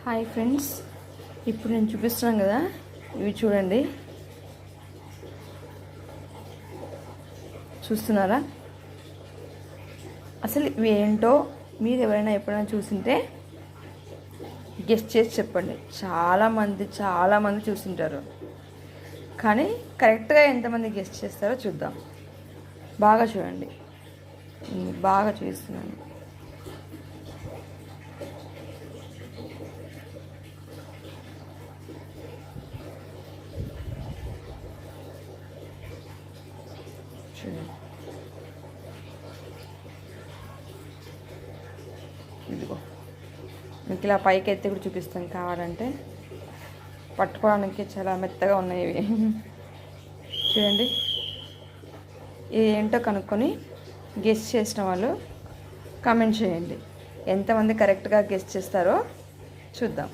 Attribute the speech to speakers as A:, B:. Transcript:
A: Hi friends, ఇప్పుడు నేను చూపిస్తున్నాను కదా, ఇవి చూడండి. చూస్తున్నారా? అసలు ఇవి ఏంటో మీరు ఎవరైనా ఎప్పుడైనా చూసింటే గెస్ట్ చేసి చెప్పండి. చాలామంది చూసింటారు, కానీ కరెక్ట్గా ఎంతమంది గెస్ట్ చేస్తారో చూద్దాం. బాగా చూడండి, బాగా చూస్తున్నాను. ఇదిగో మీకు ఇలా పైకి ఎత్తి కూడా చూపిస్తాను, కావాలంటే. పట్టుకోవడానికి చాలా మెత్తగా ఉన్నాయి ఇవి. చూడండి, ఇది ఏంటో కనుక్కొని గెస్ట్ చేసిన వాళ్ళు కామెంట్ చేయండి. ఎంతమంది కరెక్ట్గా గెస్ట్ చేస్తారో చూద్దాం.